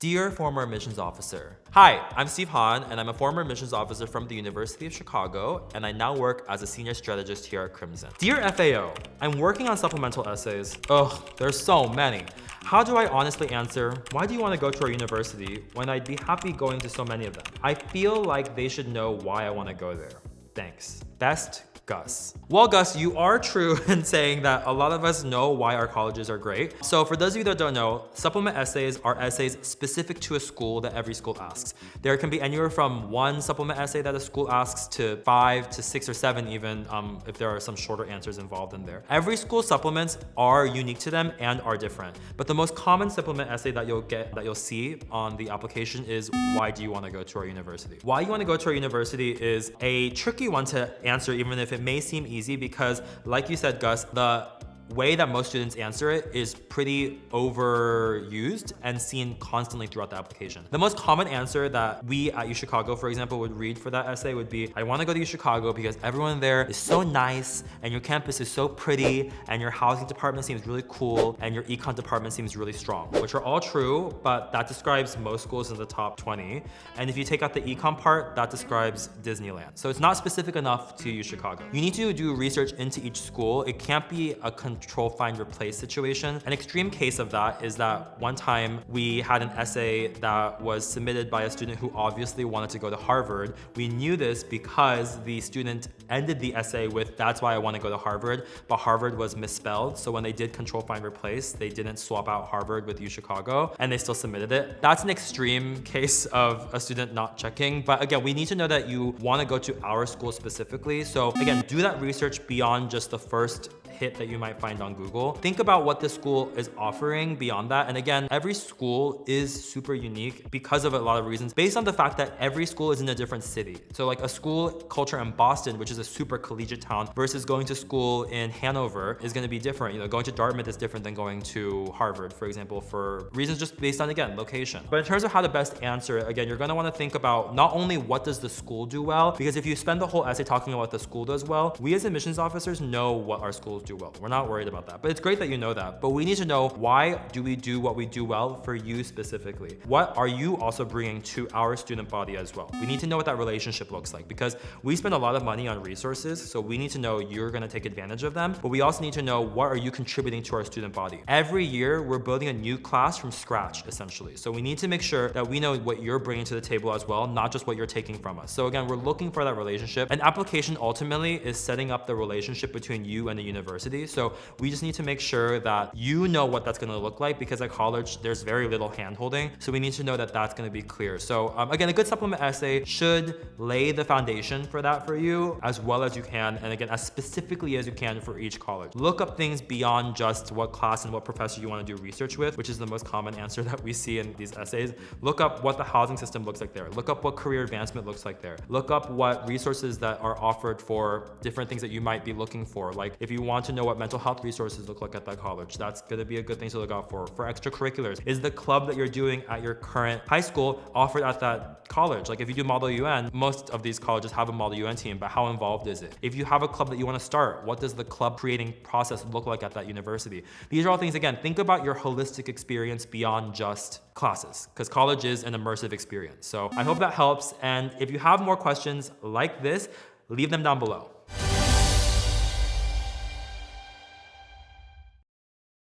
Dear former admissions officer. Hi, I'm Steve Han, and I'm a former admissions officer from the University of Chicago, and I now work as a senior strategist here at Crimson. Dear FAO, I'm working on supplemental essays. Ugh, there's so many. How do I honestly answer, why do you want to go to our university when I'd be happy going to so many of them? I feel like they should know why I want to go there. Thanks. Best, Gus. Well, Gus, you are true in saying that a lot of us know why our colleges are great. So for those of you that don't know, supplement essays are essays specific to a school that every school asks. There can be anywhere from one supplement essay that a school asks to 5 to 6 or 7 even, if there are some shorter answers involved in there. Every school supplements are unique to them and are different. But the most common supplement essay that you'll see on the application is, why do you want to go to our university? Why you want to go to our university is a tricky one to answer, even if it may seem easy, because like you said, Gus, the way that most students answer it is pretty overused and seen constantly throughout the application. The most common answer that we at UChicago, for example, would read for that essay would be, I want to go to UChicago because everyone there is so nice and your campus is so pretty and your housing department seems really cool and your econ department seems really strong, which are all true, but that describes most schools in the top 20. And if you take out the econ part, that describes Disneyland. So it's not specific enough to UChicago. You need to do research into each school. It can't be a control find replace situation. An extreme case of that is that one time we had an essay that was submitted by a student who obviously wanted to go to Harvard. We knew this because the student ended the essay with, that's why I want to go to Harvard, but Harvard was misspelled. So when they did control find replace, they didn't swap out Harvard with UChicago and they still submitted it. That's an extreme case of a student not checking. But again, we need to know that you want to go to our school specifically. So again, do that research beyond just the first hit that you might find on Google. Think about what the school is offering beyond that. And again, every school is super unique because of a lot of reasons, based on the fact that every school is in a different city. So like a school culture in Boston, which is a super collegiate town, versus going to school in Hanover is going to be different. You know, going to Dartmouth is different than going to Harvard, for example, for reasons just based on, again, location. But in terms of how to best answer it, again, you're going to want to think about not only what does the school do well, because if you spend the whole essay talking about what the school does well, we as admissions officers know what our schools do well. We're not worried about that, but it's great that you know that. But we need to know, why do we do what we do well for you specifically? What are you also bringing to our student body as well? We need to know what that relationship looks like, because we spend a lot of money on resources. So we need to know you're going to take advantage of them, but we also need to know, what are you contributing to our student body? Every year we're building a new class from scratch, essentially. So we need to make sure that we know what you're bringing to the table as well, not just what you're taking from us. So again, we're looking for that relationship. An application ultimately is setting up the relationship between you and the university. So we just need to make sure that you know what that's going to look like, because at college there's very little hand-holding. So we need to know that that's going to be clear. So again, a good supplement essay should lay the foundation for that for you as well as you can. And again, as specifically as you can for each college. Look up things beyond just what class and what professor you want to do research with, which is the most common answer that we see in these essays. Look up what the housing system looks like there. Look up what career advancement looks like there. Look up what resources that are offered for different things that you might be looking for. Like if you want to know what mental health resources look like at that college, that's going to be a good thing to look out for. For extracurriculars, is the club that you're doing at your current high school offered at that college? Like if you do Model UN, most of these colleges have a Model UN team, but how involved is it? If you have a club that you want to start, what does the club creating process look like at that university? These are all things, again, think about your holistic experience beyond just classes, because college is an immersive experience. So I hope that helps. And if you have more questions like this, leave them down below.